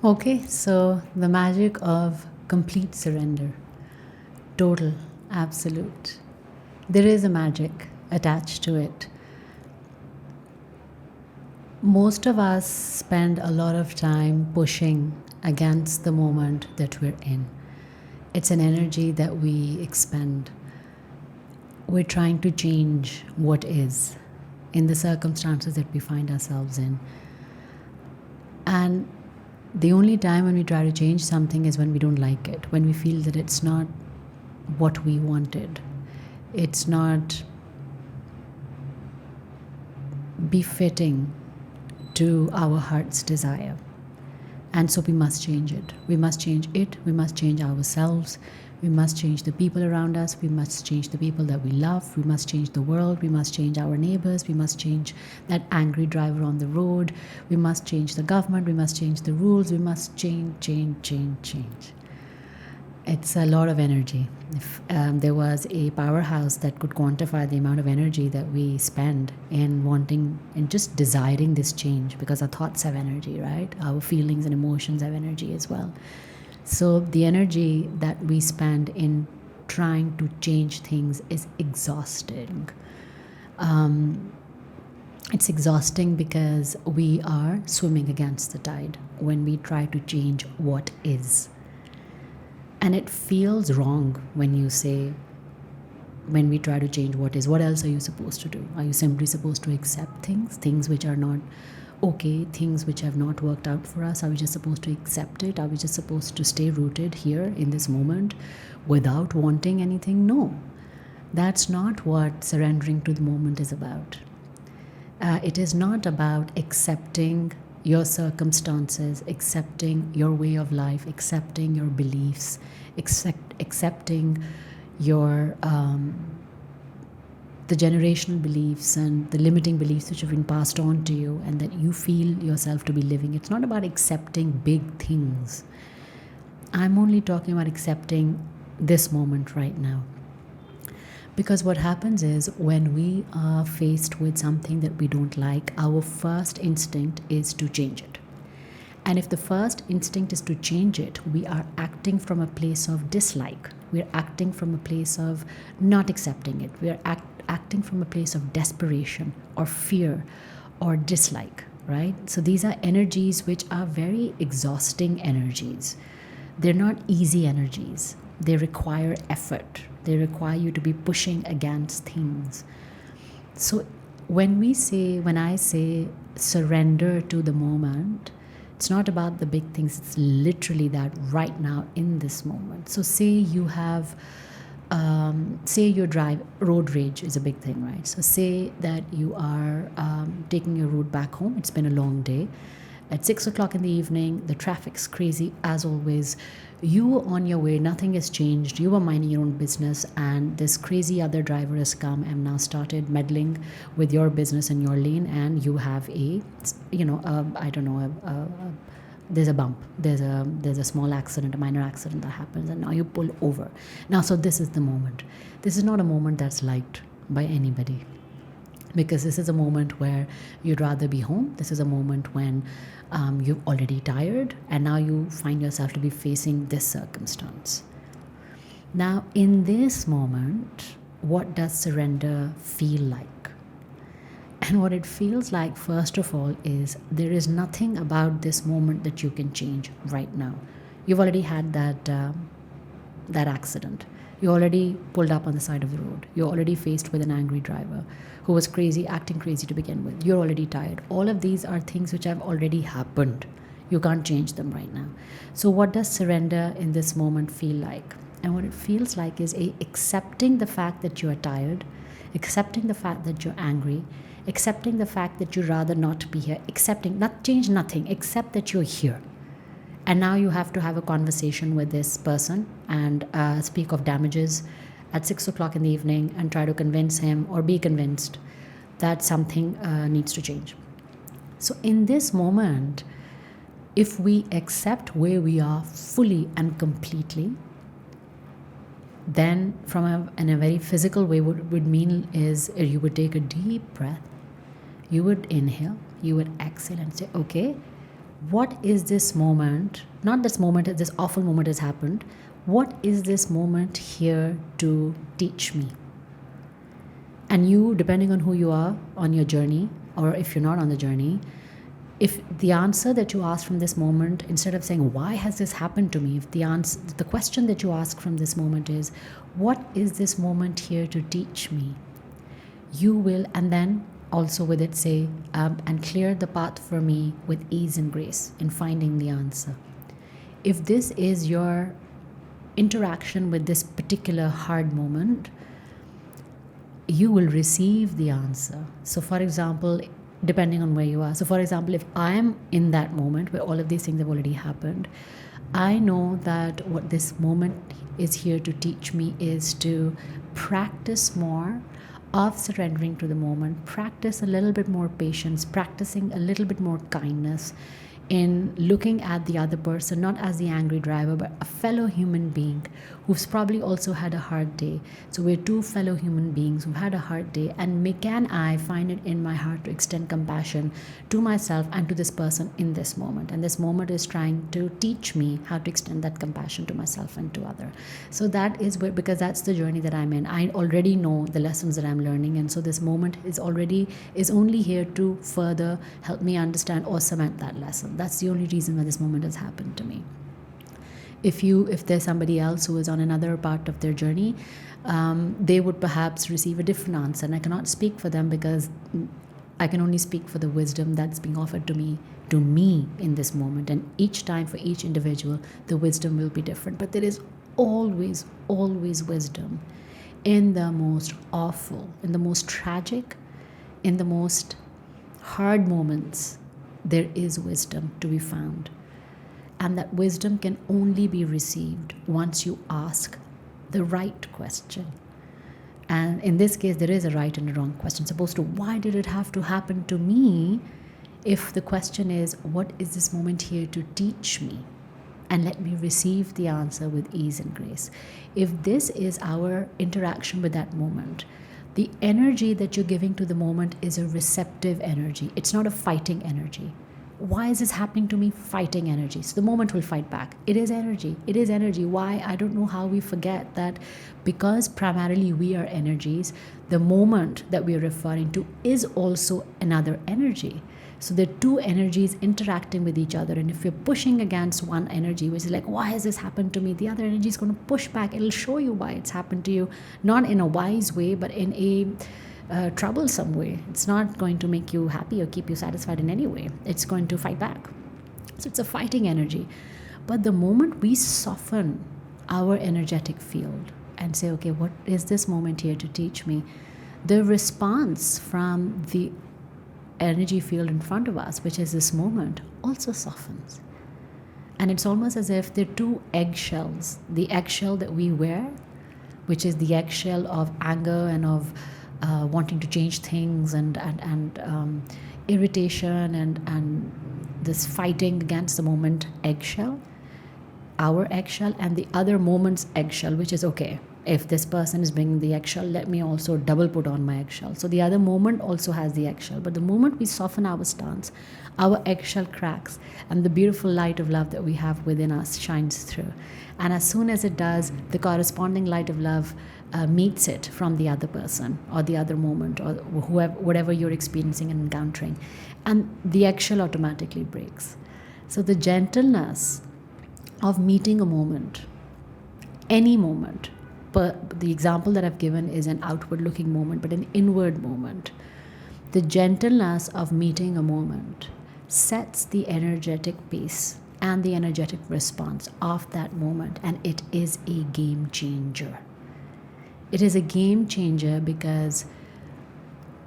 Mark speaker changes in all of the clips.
Speaker 1: Okay, so the magic of complete surrender, total, absolute. There is a magic attached to it. Most of us spend a lot of time pushing against the moment that we're in. It's an energy that we expend. We're trying to change what is in the circumstances that we find ourselves in. And the only time when we try to change something is when we don't like it, when we feel that it's not what we wanted, it's not befitting to our heart's desire. And so we must change it. We must change it. We must change ourselves. We must change the people around us. We must change the people that we love. We must change the world. We must change our neighbors. We must change that angry driver on the road. We must change the government. We must change the rules. We must change, change, change, change. It's a lot of energy. If there was a powerhouse that could quantify the amount of energy that we spend in wanting and just desiring this change, because our thoughts have energy, right? Our feelings and emotions have energy as well. So the energy that we spend in trying to change things is exhausting. It's exhausting because we are swimming against the tide when we try to change what is. And it feels wrong when you say, when we try to change what is, what else are you supposed to do? Are you simply supposed to accept things which are not okay, things which have not worked out for us? Are we just supposed to accept it? Are we just supposed to stay rooted here in this moment without wanting anything? No, that's not what surrendering to the moment is about. It is not about accepting your circumstances, accepting your way of life, accepting your beliefs, accepting your the generational beliefs and the limiting beliefs which have been passed on to you and that you feel yourself to be living. It's not about accepting big things. I'm only talking about accepting this moment right now. Because what happens is when we are faced with something that we don't like, our first instinct is to change it. And if the first instinct is to change it, we are acting from a place of dislike. We're acting from a place of not accepting it. We're acting from a place of desperation or fear or dislike, right? So these are energies which are very exhausting energies. They're not easy energies. They require effort. They require you to be pushing against things. So when I say surrender to the moment, it's not about the big things. It's literally that right now in this moment. So say you have, say your road rage is a big thing, right? So say that you are taking your road back home. It's been a long day. At 6 o'clock in the evening, the traffic's crazy as always. You were on your way, nothing has changed. You were minding your own business, and this crazy other driver has come and now started meddling with your business in your lane, and you have there's a bump, there's a small accident, a minor accident that happens, and now you pull over. Now, so this is the moment. This is not a moment that's liked by anybody, because this is a moment where you'd rather be home. This is a moment when you're already tired and now you find yourself to be facing this circumstance. Now, in this moment, what does surrender feel like? And what it feels like, first of all, is there is nothing about this moment that you can change right now. You've already had that accident. You already pulled up on the side of the road. You're already faced with an angry driver who was crazy, acting crazy to begin with. You're already tired. All of these are things which have already happened. You can't change them right now. So what does surrender in this moment feel like? And what it feels like is accepting the fact that you are tired, accepting the fact that you're angry, accepting the fact that you'd rather not be here, accepting, not change nothing, except that you're here. And now you have to have a conversation with this person and speak of damages at 6 o'clock in the evening and try to convince him or be convinced that something needs to change. So in this moment, if we accept where we are fully and completely, then in a very physical way, what would mean is you would take a deep breath, you would inhale, you would exhale and say, okay, What is this moment? Not this moment, this awful moment has happened. What is this moment here to teach me? And you, depending on who you are on your journey, or if you're not on the journey, if the answer that you ask from this moment, instead of saying, why has this happened to me? If the question that you ask from this moment is, what is this moment here to teach me? You will, and then also with it say, and clear the path for me with ease and grace in finding the answer. If this is your interaction with this particular hard moment, you will receive the answer. So, for example, depending on where you are. So, for example, if I am in that moment where all of these things have already happened, I know that what this moment is here to teach me is to practice more of surrendering to the moment, practice a little bit more patience, practicing a little bit more kindness in looking at the other person, not as the angry driver, but a fellow human being who's probably also had a hard day. So we're two fellow human beings who've had a hard day, and can I find it in my heart to extend compassion to myself and to this person in this moment? And this moment is trying to teach me how to extend that compassion to myself and to other. So that is where, because that's the journey that I'm in. I already know the lessons that I'm learning, and so this moment is only here to further help me understand or cement that lesson. That's the only reason why this moment has happened to me. If there's somebody else who is on another part of their journey, they would perhaps receive a different answer, and I cannot speak for them because I can only speak for the wisdom that's being offered to me in this moment. And each time for each individual, the wisdom will be different. But there is always wisdom in the most awful, in the most tragic, in the most hard moments. There is wisdom to be found. And that wisdom can only be received once you ask the right question. And in this case, there is a right and a wrong question. Supposed to, why did it have to happen to me? If the question is, what is this moment here to teach me? And let me receive the answer with ease and grace. If this is our interaction with that moment, the energy that you're giving to the moment is a receptive energy. It's not a fighting energy. Why is this happening to me? Fighting energy. So the moment will fight back. It is energy. It is energy. Why? I don't know how we forget that, because primarily we are energies, the moment that we are referring to is also another energy. So there are two energies interacting with each other. And if you're pushing against one energy, which is like, why has this happened to me? The other energy is going to push back. It'll show you why it's happened to you, not in a wise way, but in a troublesome way. It's not going to make you happy or keep you satisfied in any way. It's going to fight back. So it's a fighting energy. But the moment we soften our energetic field and say, okay, what is this moment here to teach me? The response from the energy field in front of us, which is this moment, also softens. And it's almost as if there are two eggshells. The eggshell that we wear, which is the eggshell of anger and of wanting to change things and irritation and this fighting against the moment eggshell, our eggshell, and the other moment's eggshell, which is, okay, if this person is bringing the eggshell, let me also double put on my eggshell. So the other moment also has the eggshell. But the moment we soften our stance, our eggshell cracks, and the beautiful light of love that we have within us shines through. And as soon as it does, the corresponding light of love meets it from the other person or the other moment or whatever you're experiencing and encountering. And the eggshell automatically breaks. So the gentleness of meeting a moment, any moment, but the example that I've given is an outward looking moment, but an inward moment. The gentleness of meeting a moment sets the energetic pace and the energetic response of that moment, and it is a game changer. It is a game changer because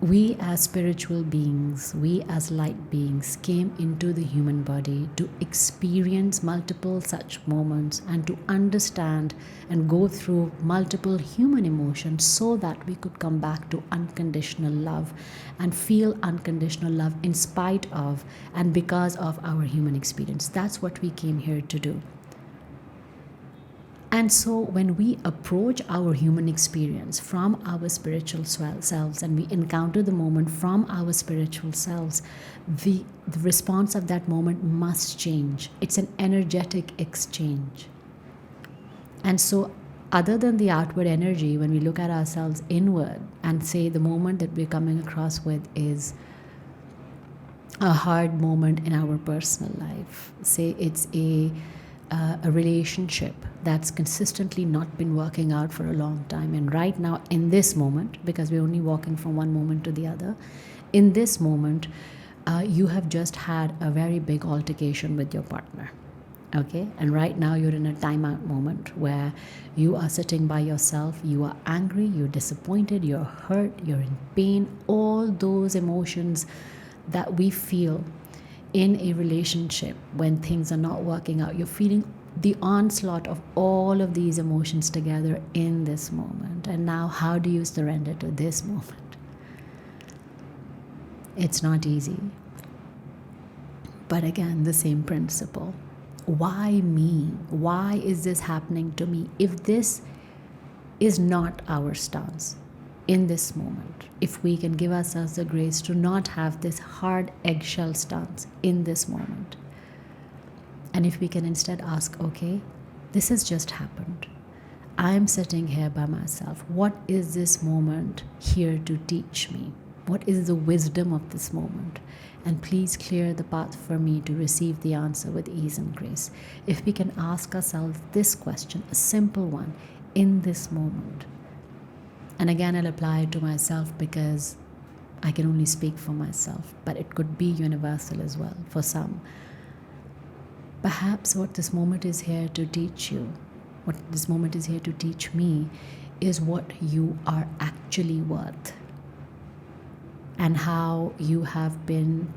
Speaker 1: we as spiritual beings, we as light beings came into the human body to experience multiple such moments and to understand and go through multiple human emotions so that we could come back to unconditional love and feel unconditional love in spite of and because of our human experience. That's what we came here to do. And so, when we approach our human experience from our spiritual selves and we encounter the moment from our spiritual selves, the response of that moment must change. It's an energetic exchange. And so, other than the outward energy, when we look at ourselves inward and say the moment that we're coming across with is a hard moment in our personal life, say it's a relationship that's consistently not been working out for a long time, and right now in this moment, because we're only walking from one moment to the other, in this moment you have just had a very big altercation with your partner. Okay, and right now you're in a timeout moment where you are sitting by yourself, you are angry, you're disappointed, you're hurt, you're in pain, all those emotions that we feel in a relationship when things are not working out. You're feeling the onslaught of all of these emotions together in this moment. And now, how do you surrender to this moment? It's not easy. But again, the same principle. Why me? Why is this happening to me? If this is not our stance in this moment, if we can give ourselves the grace to not have this hard eggshell stance in this moment, and if we can instead ask, okay, this has just happened. I'm sitting here by myself. What is this moment here to teach me? What is the wisdom of this moment? And please clear the path for me to receive the answer with ease and grace. If we can ask ourselves this question, a simple one, in this moment. And again, I'll apply it to myself because I can only speak for myself, but it could be universal as well for some. Perhaps what this moment is here to teach you, what this moment is here to teach me, is what you are actually worth, and how you have been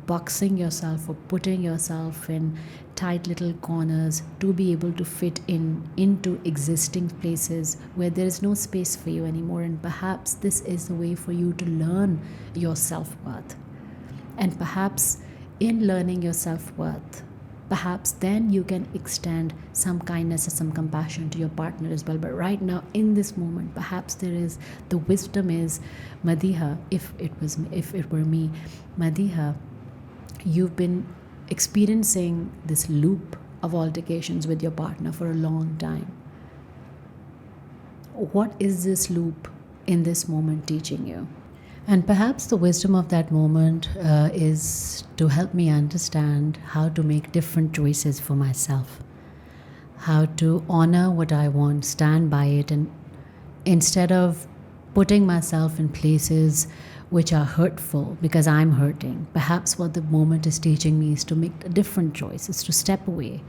Speaker 1: boxing yourself or putting yourself in tight little corners to be able to fit into existing places where there is no space for you anymore. And perhaps this is the way for you to learn your self-worth. And perhaps in learning your self-worth, perhaps then you can extend some kindness and some compassion to your partner as well. But right now, in this moment, perhaps the wisdom is, Madiha, if it were me, Madiha, you've been experiencing this loop of altercations with your partner for a long time. What is this loop in this moment teaching you? And perhaps the wisdom of that moment is to help me understand how to make different choices for myself, how to honor what I want, stand by it, and instead of putting myself in places which are hurtful because I'm hurting, perhaps what the moment is teaching me is to make a different choice, is to step away,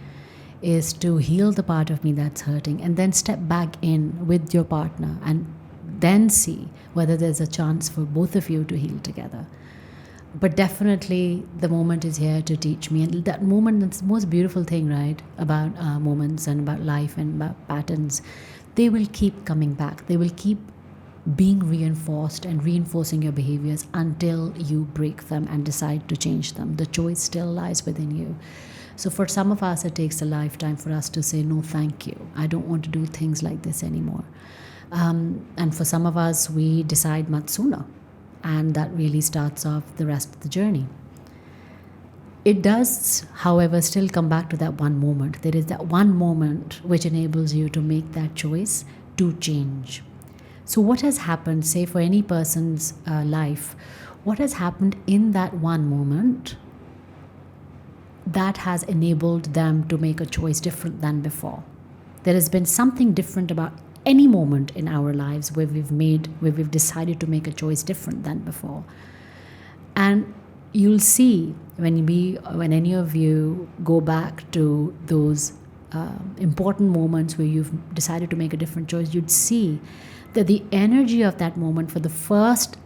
Speaker 1: is to heal the part of me that's hurting, and then step back in with your partner and then see whether there's a chance for both of you to heal together. But definitely the moment is here to teach me, and that moment, that's the most beautiful thing, right, about moments and about life and about patterns. They will keep coming back. They will keep being reinforced and reinforcing your behaviors until you break them and decide to change them. The choice still lies within you. So for some of us, it takes a lifetime for us to say, no, thank you. I don't want to do things like this anymore. And for some of us, we decide much sooner. And that really starts off the rest of the journey. It does, however, still come back to that one moment. There is that one moment which enables you to make that choice to change. So what has happened, say for any person's life, what has happened in that one moment that has enabled them to make a choice different than before? There has been something different about any moment in our lives where we've decided to make a choice different than before. And you'll see when any of you go back to those important moments where you've decided to make a different choice, you'd see that the energy of that moment for the first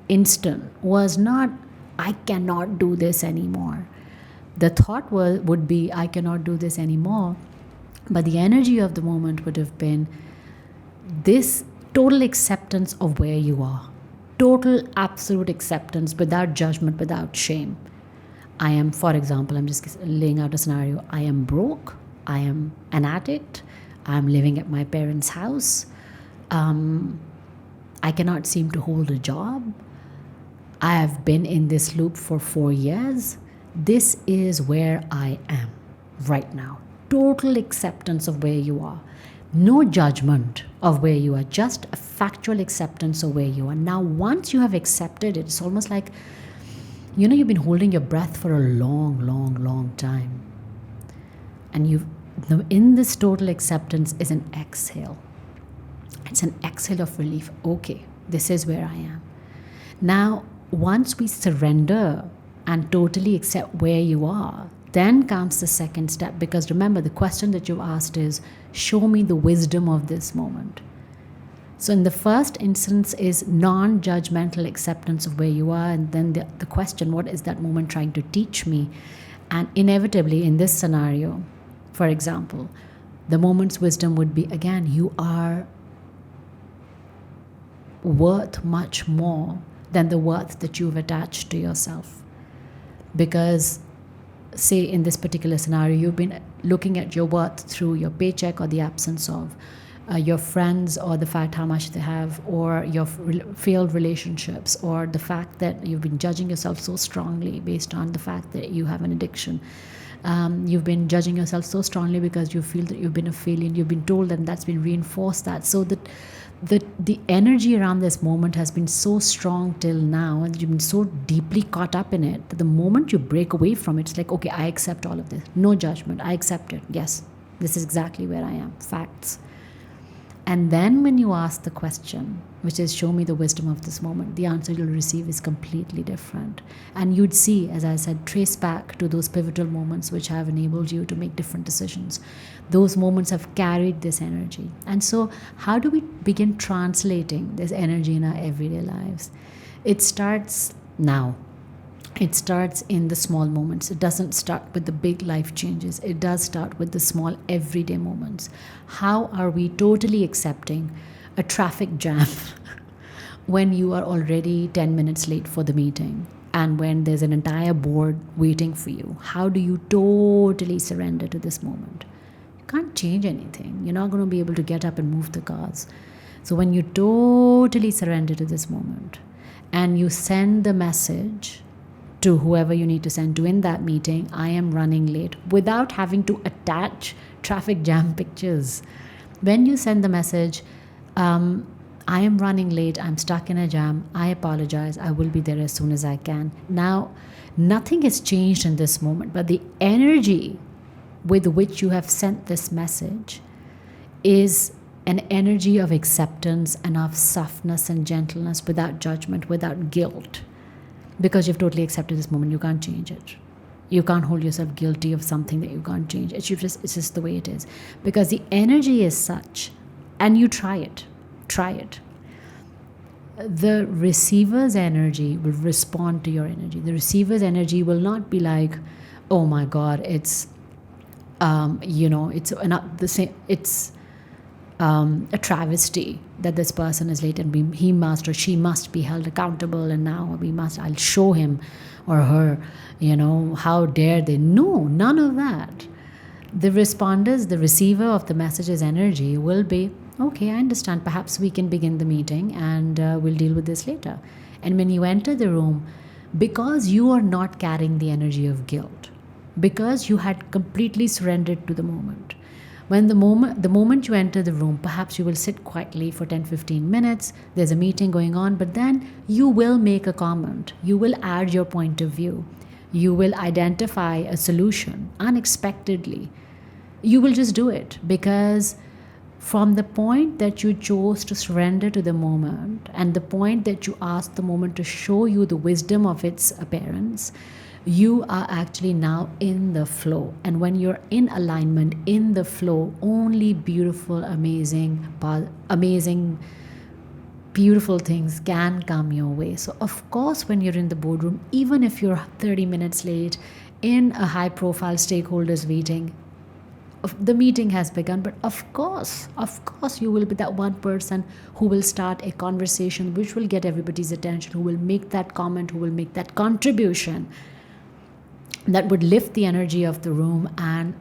Speaker 1: instant was not, I cannot do this anymore. The thought would be, I cannot do this anymore. But the energy of the moment would have been this total acceptance of where you are. Total, absolute acceptance without judgment, without shame. I am, for example, I'm just laying out a scenario. I am broke. I am an addict. I'm living at my parents' house. I cannot seem to hold a job. I have been in this loop for 4 years. This is where I am right now. Total acceptance of where you are. No judgment of where you are, just a factual acceptance of where you are. Now, once you have accepted it, it's almost like, you've been holding your breath for a long, long, long time. And in this total acceptance is an exhale. It's an exhale of relief. Okay, this is where I am. Now, once we surrender and totally accept where you are, then comes the second step. Because remember, the question that you asked is, show me the wisdom of this moment. So in the first instance is non-judgmental acceptance of where you are. And then the question, what is that moment trying to teach me? And inevitably in this scenario, for example, the moment's wisdom would be, again, you are worth much more than the worth that you've attached to yourself. Because, say in this particular scenario, you've been looking at your worth through your paycheck or the absence of, your friends, or the fact how much they have, or your failed relationships, or the fact that you've been judging yourself so strongly based on the fact that you have an addiction. You've been judging yourself so strongly because you feel that you've been a failure. You've been told that, and that's been reinforced that. So that the energy around this moment has been so strong till now, and you've been so deeply caught up in it, that the moment you break away from it, it's like, okay, I accept all of this. No judgment. I accept it. Yes, this is exactly where I am. Facts. And then when you ask the question, which is, show me the wisdom of this moment, the answer you'll receive is completely different. And you'd see, as I said, trace back to those pivotal moments which have enabled you to make different decisions. Those moments have carried this energy. And so how do we begin translating this energy in our everyday lives? It starts now. It starts in the small moments. It doesn't start with the big life changes. It does start with the small everyday moments. How are we totally accepting a traffic jam when you are already 10 minutes late for the meeting, and when there's an entire board waiting for you? How do you totally surrender to this moment? You can't change anything. You're not going to be able to get up and move the cars. So when you totally surrender to this moment and you send the message to whoever you need to send to in that meeting, I am running late, without having to attach traffic jam pictures. When you send the message, I am running late, I'm stuck in a jam, I apologize, I will be there as soon as I can. Now, nothing has changed in this moment, but the energy with which you have sent this message is an energy of acceptance and of softness and gentleness, without judgment, without guilt. Because you've totally accepted this moment, you can't change it. You can't hold yourself guilty of something that you can't change. It's just the way it is. Because the energy is such, and you try it. The receiver's energy will respond to your energy. The receiver's energy will not be like, oh my God, it's not the same. It's a travesty that this person is late, and he must or she must be held accountable, and now I'll show him or her, how dare they. No, none of that. The receiver of the message's energy will be, okay, I understand, perhaps we can begin the meeting, and we'll deal with this later. And when you enter the room, because you are not carrying the energy of guilt, because you had completely surrendered to the moment, when the moment you enter the room, perhaps you will sit quietly for 10-15 minutes, there's a meeting going on, but then you will make a comment, you will add your point of view, you will identify a solution unexpectedly. You will just do it, because from the point that you chose to surrender to the moment, and the point that you asked the moment to show you the wisdom of its appearance, you are actually now in the flow. And when you're in alignment, in the flow, only beautiful, amazing, beautiful things can come your way. So of course, when you're in the boardroom, even if you're 30 minutes late in a high profile stakeholders meeting, the meeting has begun, but of course you will be that one person who will start a conversation which will get everybody's attention, who will make that comment, who will make that contribution that would lift the energy of the room, and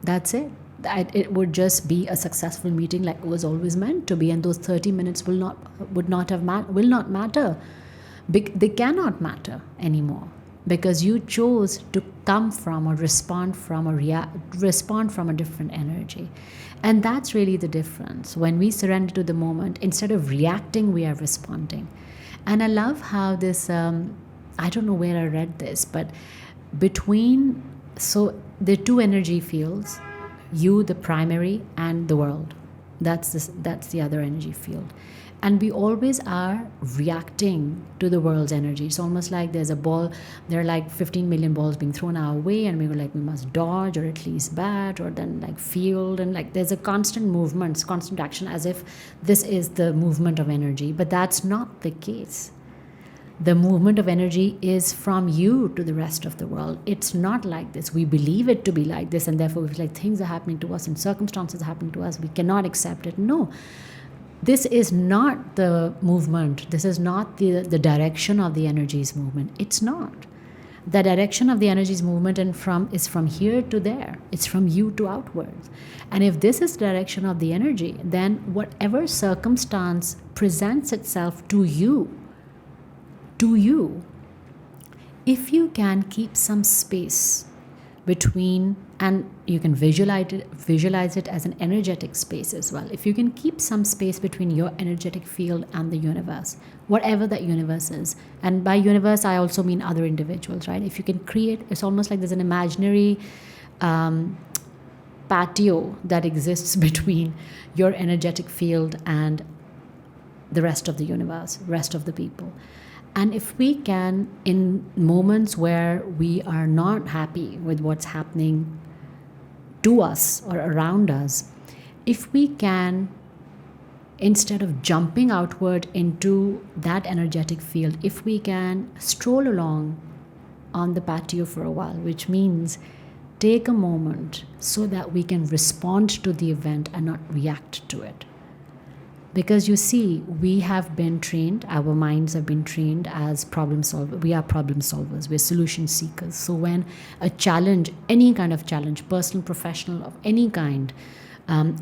Speaker 1: that's it. that it would just be a successful meeting like it was always meant to be, and those 30 minutes will not matter. They cannot matter anymore, because you chose to come from or respond from a different energy. And that's really the difference. When we surrender to the moment, instead of reacting, we are responding. And I love how this, I don't know where I read this, but so the two energy fields, you, the primary, and the world. That's the other energy field. And we always are reacting to the world's energy. It's almost like there's a ball, there are like 15 million balls being thrown our way, and we were like, we must dodge or at least bat or then like field. And like there's a constant movement, constant action, as if this is the movement of energy. But that's not the case. The movement of energy is from you to the rest of the world. It's not like this. We believe it to be like this, and therefore we feel like things are happening to us and circumstances are happening to us. We cannot accept it. No. This is not the movement. This is not the direction of the energy's movement. It's not. The direction of the energy's movement is from here to there. It's from you to outwards. And if this is the direction of the energy, then whatever circumstance presents itself to you, if you can keep some space between, and you can visualize it as an energetic space as well. If you can keep some space between your energetic field and the universe, whatever that universe is, and by universe I also mean other individuals, right? If you can create, it's almost like there's an imaginary patio that exists between your energetic field and the rest of the universe, rest of the people. And if we can, in moments where we are not happy with what's happening to us or around us, if we can, instead of jumping outward into that energetic field, if we can stroll along on the patio for a while, which means take a moment so that we can respond to the event and not react to it. Because you see, we have been trained, our minds have been trained as problem solvers. We are problem solvers, we're solution seekers. So when a challenge, any kind of challenge, personal, professional, of any kind,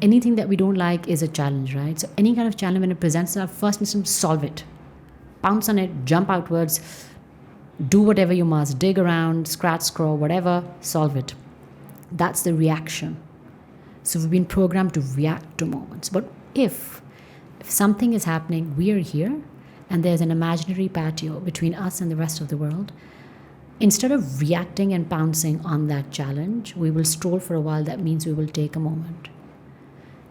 Speaker 1: anything that we don't like is a challenge, right? So any kind of challenge, when it presents itself, first instinct, solve it. Pounce on it, jump outwards, do whatever you must, dig around, scratch, scrawl, whatever, solve it. That's the reaction. So we've been programmed to react to moments. But if something is happening, we are here, and there's an imaginary patio between us and the rest of the world, instead of reacting and pouncing on that challenge, we will stroll for a while. That means we will take a moment.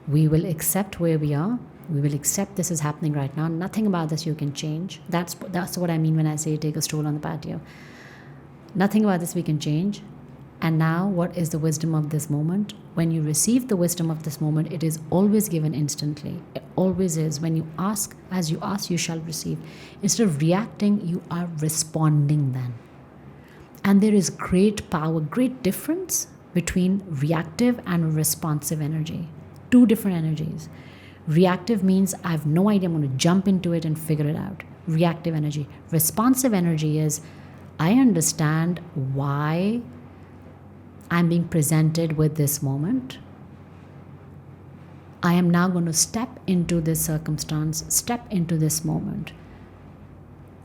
Speaker 1: We will accept where we are. We will accept this is happening right now. Nothing about this you can change. That's what I mean when I say take a stroll on the patio. Nothing about this we can change. And now, what is the wisdom of this moment? When you receive the wisdom of this moment, it is always given instantly. It always is. When you ask, as you ask, you shall receive. Instead of reacting, you are responding then. And there is great power, great difference between reactive and responsive energy. Two different energies. Reactive means I have no idea, I'm going to jump into it and figure it out. Reactive energy. Responsive energy is I understand why I'm being presented with this moment. I am now going to step into this circumstance, step into this moment,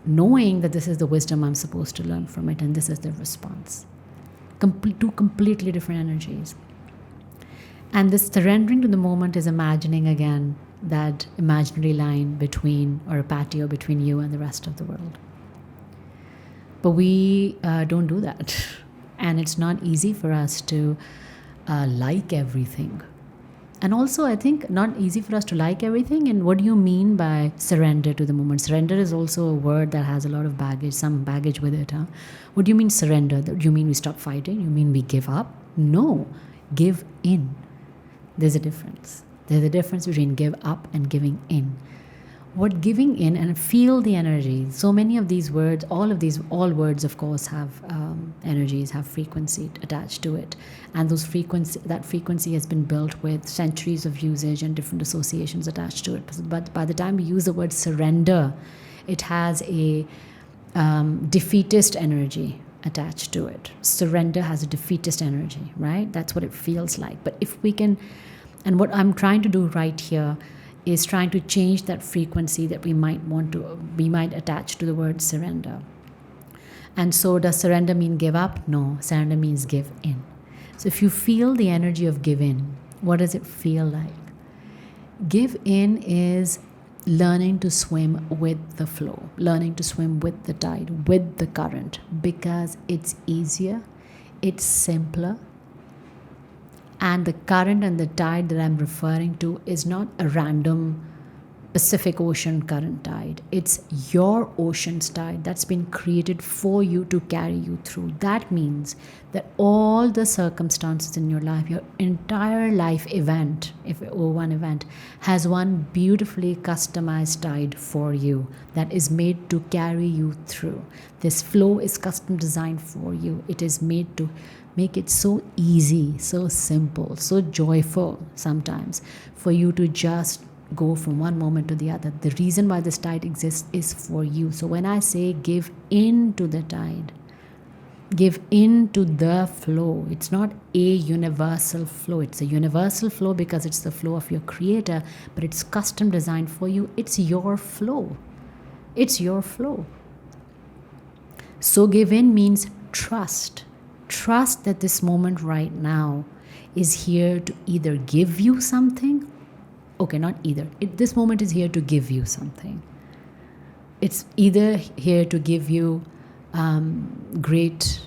Speaker 1: knowing that this is the wisdom I'm supposed to learn from it, and this is the response. Two completely different energies. And this surrendering to the moment is imagining again that imaginary line between, or a patio between you and the rest of the world. But we don't do that. And it's not easy for us to like everything. And also, I think not easy for us to like everything. And what do you mean by surrender to the moment? Surrender is also a word that has a lot of baggage, some baggage with it. Huh? What do you mean surrender? Do you mean we stop fighting? You mean we give up? No, give in. There's a difference. There's a difference between give up and giving in. What giving in, and feel the energy. So many of these words, all words of course have energies, have frequency attached to it. And that frequency has been built with centuries of usage and different associations attached to it. But by the time we use the word surrender, it has a defeatist energy, attached to it. Surrender has a defeatist energy, right? That's what it feels like. But if we can, and what I'm trying to do right here is trying to change that frequency that we might attach to the word surrender. And so, does surrender mean give up? No, surrender means give in. So, if you feel the energy of give in, what does it feel like? Give in is learning to swim with the flow, learning to swim with the tide, with the current, because it's easier, it's simpler. And the current and the tide that I'm referring to is not a random Pacific Ocean current tide. It's your ocean's tide that's been created for you to carry you through. That means that all the circumstances in your life, your entire life event, or one event, has one beautifully customized tide for you that is made to carry you through. This flow is custom designed for you. It is made to make it so easy, so simple, so joyful sometimes for you to just go from one moment to the other. The reason why this tide exists is for you. So when I say give in to the tide, give in to the flow, it's not a universal flow. It's a universal flow because it's the flow of your creator, but it's custom designed for you. It's your flow. It's your flow. So give in means trust. Trust that this moment right now is here to either give you something. Okay, not either. This moment is here to give you something. It's either here to give you great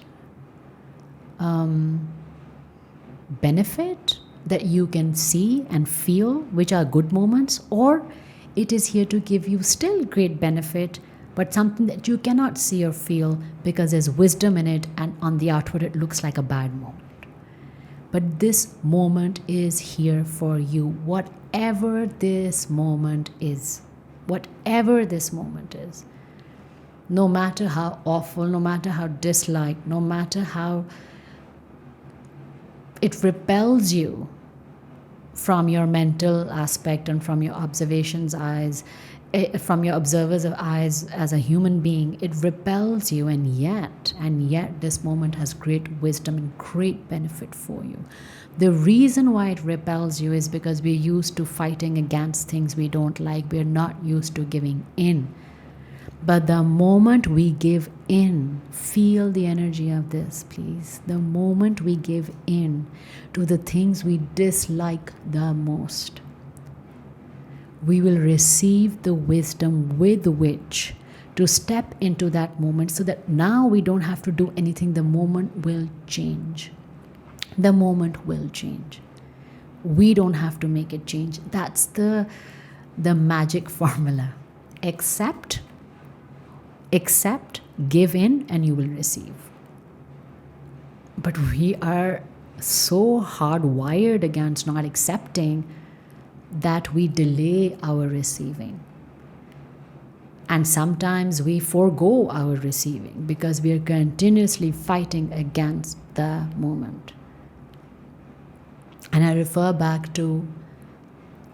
Speaker 1: benefit that you can see and feel, which are good moments, or it is here to give you still great benefit, but something that you cannot see or feel because there's wisdom in it, and on the outward it looks like a bad moment. But this moment is here for you, whatever this moment is. Whatever this moment is. No matter how awful, no matter how disliked, no matter how it repels you from your mental aspect and from your observation's eyes, from your observer's eyes as a human being, it repels you, and yet this moment has great wisdom and great benefit for you. The reason why it repels you is because we're used to fighting against things we don't like. We're not used to giving in. But the moment we give in, feel the energy of this, please. The moment we give in to the things we dislike the most, we will receive the wisdom with which to step into that moment, so that now we don't have to do anything. The moment will change. The moment will change. We don't have to make it change. That's the magic formula. Accept, give in, and you will receive. But we are so hardwired against not accepting that we delay our receiving. And sometimes we forego our receiving because we are continuously fighting against the moment. And I refer back to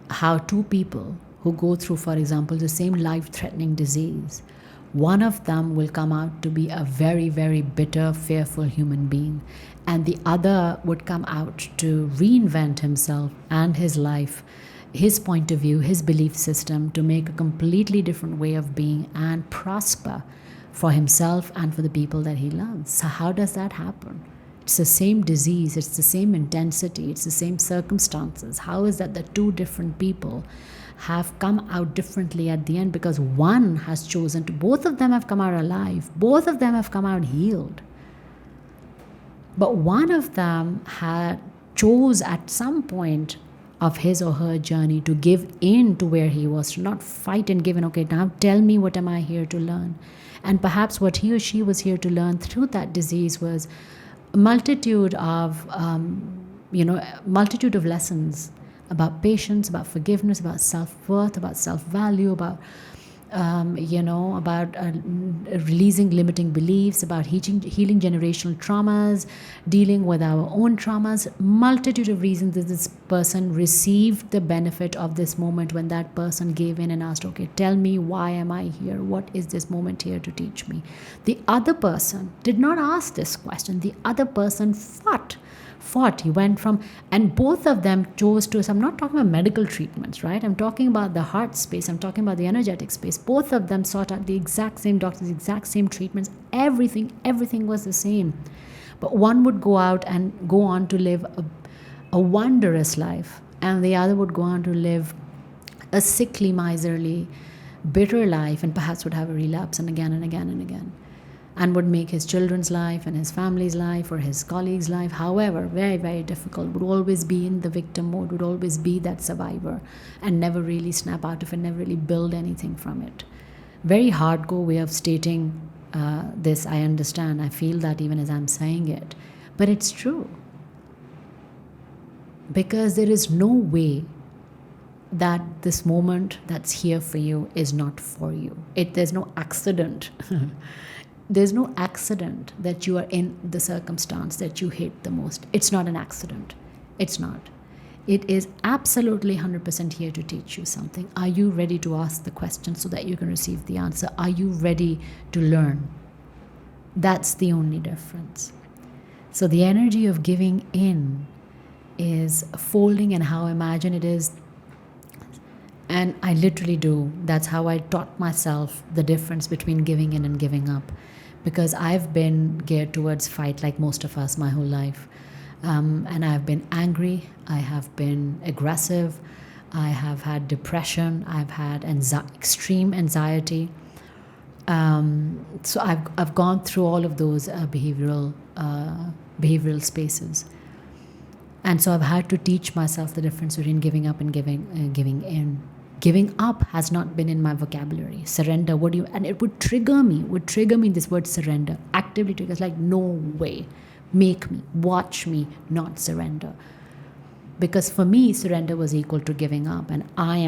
Speaker 1: how two people who go through, for example, the same life-threatening disease, one of them will come out to be a very, very bitter, fearful human being, and the other would come out to reinvent himself and his life, his point of view, his belief system, to make a completely different way of being and prosper for himself and for the people that he loves. So how does that happen? It's the same disease, it's the same intensity, it's the same circumstances. How is that the two different people have come out differently at the end? Because one has chosen to, both of them have come out alive, both of them have come out healed. But one of them chose at some point of his or her journey to give in to where he was, to not fight and give in. Okay, now tell me, what am I here to learn? And perhaps what he or she was here to learn through that disease was a multitude of lessons about patience, about forgiveness, about self-worth, about self-value, about about releasing limiting beliefs, about healing generational traumas, dealing with our own traumas, multitude of reasons that this person received the benefit of this moment when that person gave in and asked, okay, tell me, why am I here? What is this moment here to teach me? The other person did not ask this question. The other person fought. He went from, and both of them chose to, so I'm not talking about medical treatments, right? I'm talking about the heart space. I'm talking about the energetic space. Both of them sought out the exact same doctors, the exact same treatments. Everything was the same. But one would go out and go on to live a wondrous life, and the other would go on to live a sickly, miserly, bitter life, and perhaps would have a relapse and again and again and again, and would make his children's life and his family's life or his colleagues' life, however, very, very difficult, would always be in the victim mode, would always be that survivor, and never really snap out of it, never really build anything from it. Very hardcore way of stating this, I understand. I feel that even as I'm saying it. But it's true. Because there is no way that this moment that's here for you is not for you. There's no accident. There's no accident that you are in the circumstance that you hate the most. It's not an accident. It's not. It is absolutely 100% here to teach you something. Are you ready to ask the question so that you can receive the answer? Are you ready to learn? That's the only difference. So the energy of giving in is folding, and how I imagine it is. And I literally do. That's how I taught myself the difference between giving in and giving up. Because I've been geared towards fight like most of us my whole life. And I've been angry. I have been aggressive. I have had depression. I've had extreme anxiety. So I've gone through all of those behavioral spaces. And so I've had to teach myself the difference between giving up and giving in. Giving up has not been in my vocabulary. Surrender, and it would trigger me, this word surrender. Actively triggers, like, no way. Make me, watch me not surrender. Because for me, surrender was equal to giving up, and I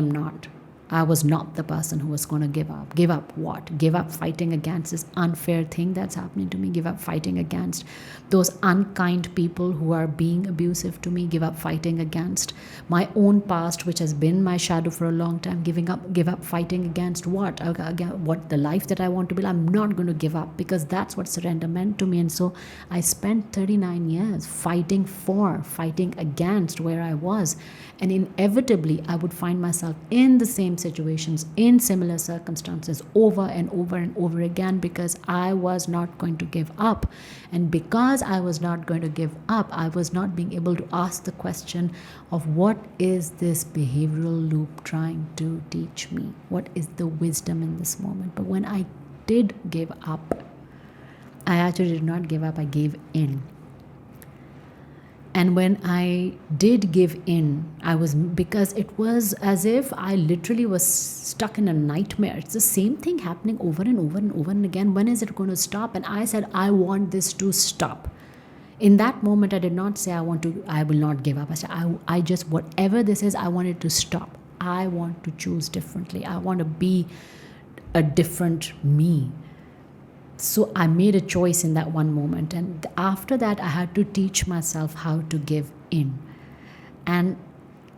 Speaker 1: was not the person who was going to give up. Give up what? Give up fighting against this unfair thing that's happening to me. Give up fighting against those unkind people who are being abusive to me. Give up fighting against my own past, which has been my shadow for a long time. Give up fighting against what? What the life that I want to build. I'm not going to give up, because that's what surrender meant to me. And so I spent 39 years fighting against where I was. And inevitably, I would find myself in the same situations, in similar circumstances, over and over and over again, because I was not going to give up. And because I was not going to give up, I was not being able to ask the question of, what is this behavioral loop trying to teach me? What is the wisdom in this moment? But when I did give up, I actually did not give up, I gave in. And when I did give in, because it was as if I literally was stuck in a nightmare. It's the same thing happening over and over and over and again. When is it going to stop? And I said, I want this to stop. In that moment, I did not say I will not give up. I said, I just, whatever this is, I want it to stop. I want to choose differently. I want to be a different me. So I made a choice in that one moment. And after that, I had to teach myself how to give in. And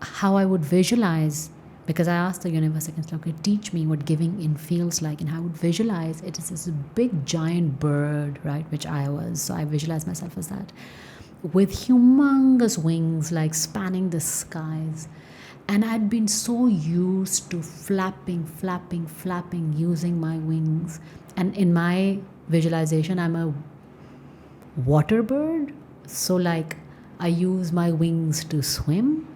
Speaker 1: how I would visualize, because I asked the universe, okay, teach me what giving in feels like. And I would visualize it is this big giant bird, right, which I was. So I visualized myself as that, with humongous wings, like spanning the skies. And I'd been so used to flapping, using my wings. And in my visualization, I'm a water bird. So like I use my wings to swim.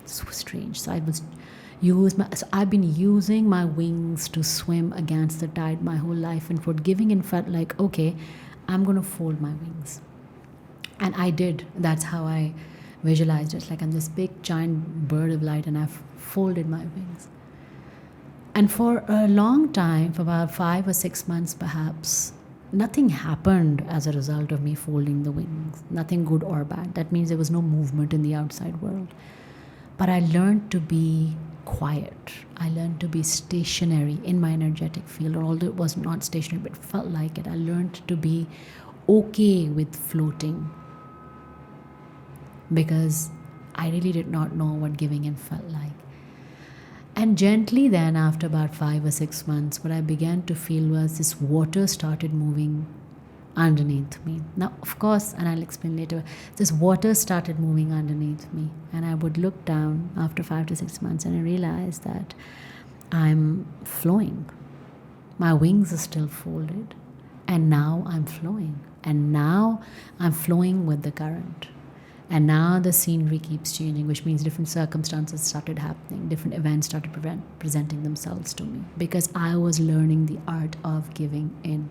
Speaker 1: So strange. So I've been using my wings to swim against the tide my whole life. And for giving in felt like, okay, I'm going to fold my wings. And I did. That's how I visualized it. Like I'm this big giant bird of light, and I've folded my wings. And for a long time, for about 5 or 6 months perhaps, nothing happened as a result of me folding the wings. Nothing good or bad. That means there was no movement in the outside world. But I learned to be quiet. I learned to be stationary in my energetic field, although it was not stationary, but it felt like it. I learned to be okay with floating because I really did not know what giving in felt like. And gently, then, after about 5 or 6 months, what I began to feel was this water started moving underneath me. Now, of course, and I'll explain later, this water started moving underneath me. And I would look down after 5 to 6 months and I realized that I'm flowing. My wings are still folded. And now I'm flowing. And now I'm flowing with the current. And now the scenery keeps changing, which means different circumstances started happening, different events started presenting themselves to me because I was learning the art of giving in.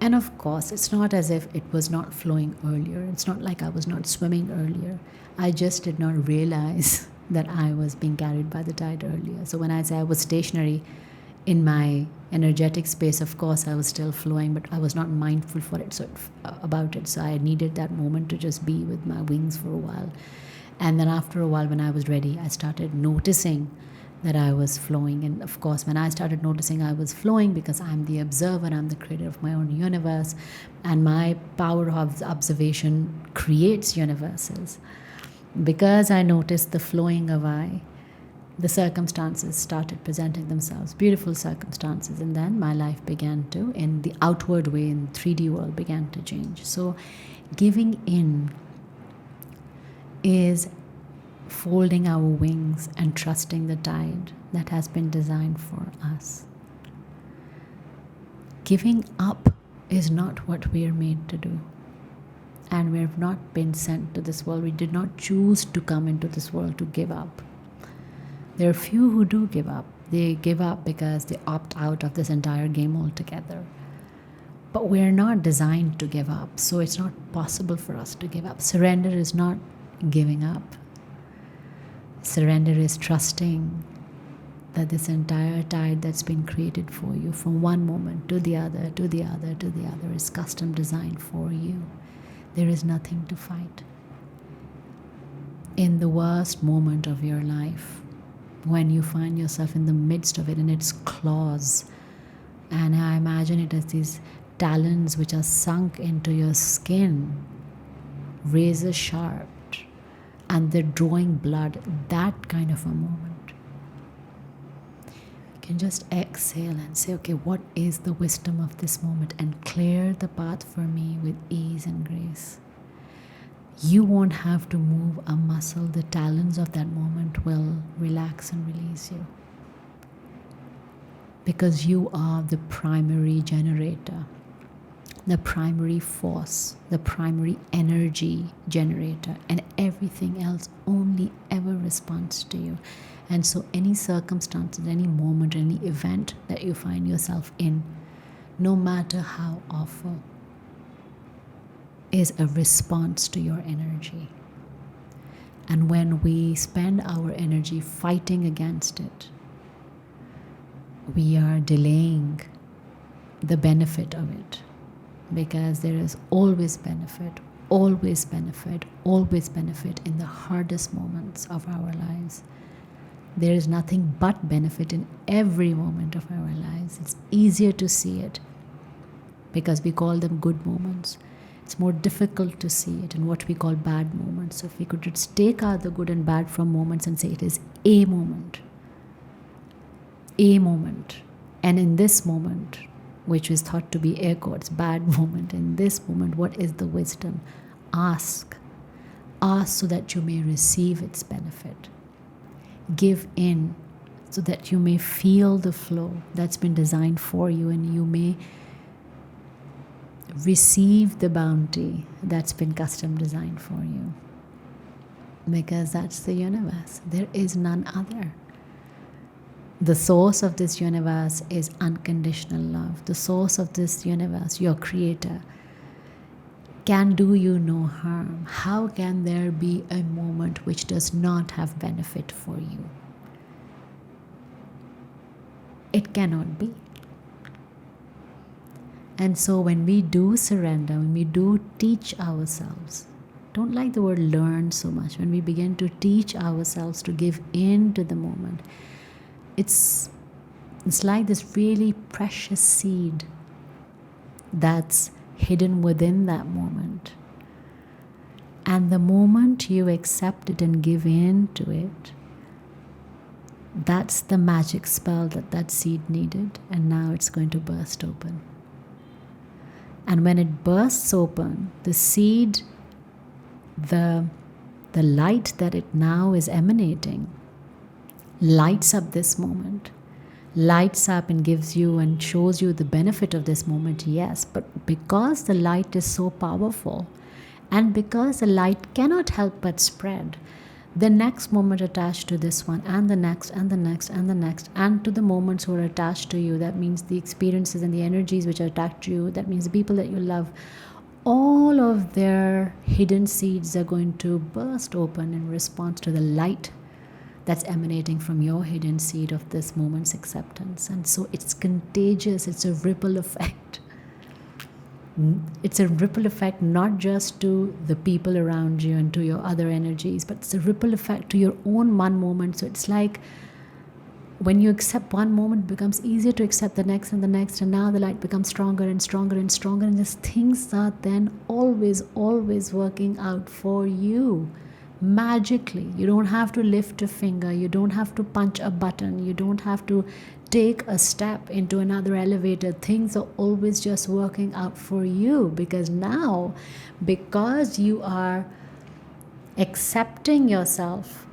Speaker 1: And of course, it's not as if it was not flowing earlier. It's not like I was not swimming earlier. I just did not realize that I was being carried by the tide earlier. So when I say I was stationary in my energetic space, of course, I was still flowing, but I was not mindful for it, about it. So I needed that moment to just be with my wings for a while. And then after a while, when I was ready, I started noticing that I was flowing. And of course, when I started noticing I was flowing, because I'm the observer, I'm the creator of my own universe, and my power of observation creates universes. Because I noticed the flowing of I, the circumstances started presenting themselves, beautiful circumstances, and then my life began to, in the outward way, in 3D world, began to change. So giving in is folding our wings and trusting the tide that has been designed for us. Giving up is not what we are made to do. And we have not been sent to this world. We did not choose to come into this world to give up. There are few who do give up. They give up because they opt out of this entire game altogether. But we're not designed to give up, so it's not possible for us to give up. Surrender is not giving up. Surrender is trusting that this entire tide that's been created for you from one moment to the other, to the other, to the other is custom designed for you. There is nothing to fight. In the worst moment of your life, when you find yourself in the midst of it in its claws, and I imagine it as these talons which are sunk into your skin, razor sharp, and they're drawing blood, that kind of a moment. You can just exhale and say, okay, what is the wisdom of this moment? And clear the path for me with ease and grace. You won't have to move a muscle. The talons of that moment will relax and release you. Because you are the primary generator, the primary force, the primary energy generator, and everything else only ever responds to you. And so any circumstances, any moment, any event that you find yourself in, no matter how awful, is a response to your energy. And when we spend our energy fighting against it, we are delaying the benefit of it, because there is always benefit, always benefit, always benefit in the hardest moments of our lives. There is nothing but benefit in every moment of our lives. It's easier to see it because we call them good moments. It's more difficult to see it in what we call bad moments. So if we could just take out the good and bad from moments and say it is a moment. A moment. And in this moment, which is thought to be air quotes, bad moment, in this moment, what is the wisdom? Ask. Ask so that you may receive its benefit. Give in so that you may feel the flow that's been designed for you, and you may receive the bounty that's been custom designed for you. Because that's the universe. There is none other. The source of this universe is unconditional love. The source of this universe, your creator, can do you no harm. How can there be a moment which does not have benefit for you? It cannot be. And so when we do surrender, when we do teach ourselves don't like the word learn so much. When we begin to teach ourselves to give in to the moment, it's like this really precious seed that's hidden within that moment. And the moment you accept it and give in to it, that's the magic spell that seed needed, and now it's going to burst open. And when it bursts open, the seed, the light that it now is emanating, lights up this moment, lights up and gives you and shows you the benefit of this moment, yes. But because the light is so powerful, and because the light cannot help but spread, the next moment attached to this one, and the next, and the next, and the next, and to the moments who are attached to you, that means the experiences and the energies which are attached to you, that means the people that you love, all of their hidden seeds are going to burst open in response to the light that's emanating from your hidden seed of this moment's acceptance. And so it's contagious, it's a ripple effect. It's a ripple effect not just to the people around you and to your other energies, but it's a ripple effect to your own one moment. So it's like when you accept one moment, it becomes easier to accept the next and the next, and now the light becomes stronger and stronger and stronger, and just things are then always working out for you magically. You don't have to lift a finger, you don't have to punch a button, you don't have to take a step into another elevator. Things are always just working out for you, because now, because you are accepting yourself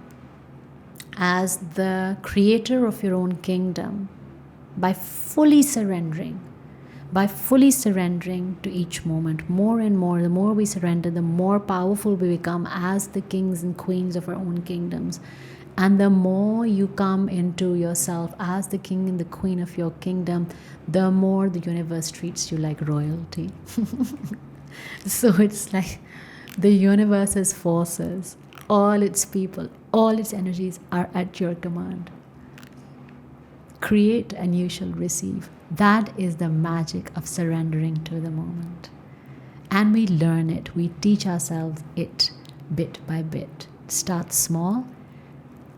Speaker 1: as the creator of your own kingdom, by fully surrendering to each moment more and more. The more we surrender, the more powerful we become as the kings and queens of our own kingdoms. And the more you come into yourself as the king and the queen of your kingdom, the more the universe treats you like royalty. So it's like the universe's forces, all its people, all its energies are at your command. Create and you shall receive. That is the magic of surrendering to the moment. And we learn it, we teach ourselves it bit by bit. It starts small,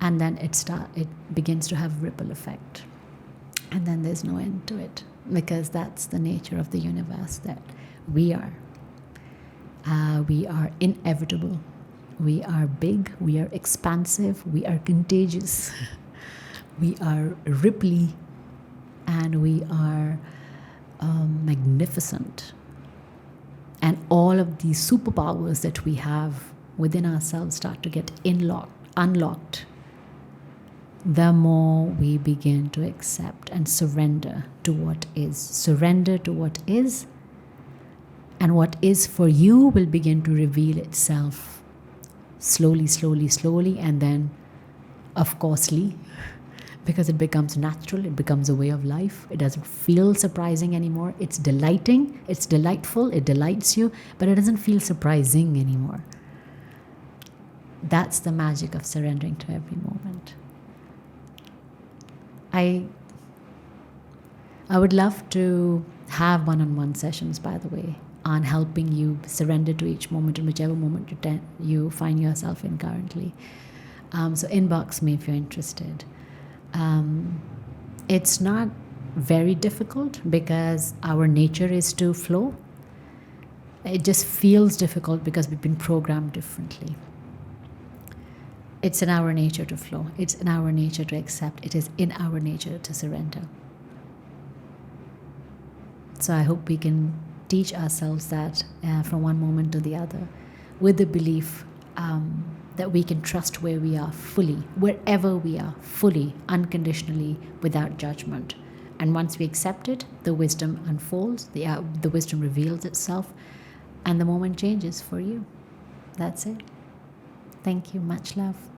Speaker 1: and then it begins to have ripple effect. And then there's no end to it, because that's the nature of the universe, that we are. We are inevitable. We are big, we are expansive, we are contagious. We are ripply, and we are magnificent. And all of these superpowers that we have within ourselves start to get unlocked, the more we begin to accept and surrender to what is. Surrender to what is, and what is for you will begin to reveal itself slowly, and then, of coursely, because it becomes natural, it becomes a way of life. It doesn't feel surprising anymore. It's delighting, it's delightful, it delights you, but it doesn't feel surprising anymore. That's the magic of surrendering to every moment. I would love to have one-on-one sessions, by the way, on helping you surrender to each moment, in whichever moment you find yourself in currently. So inbox me if you're interested. It's not very difficult, because our nature is to flow. It just feels difficult because we've been programmed differently. It's in our nature to flow. It's in our nature to accept. It is in our nature to surrender. So I hope we can teach ourselves that from one moment to the other, with the belief that we can trust where we are fully, wherever we are, fully, unconditionally, without judgment. And once we accept it, the wisdom unfolds, the wisdom reveals itself, and the moment changes for you. That's it. Thank you. Much love.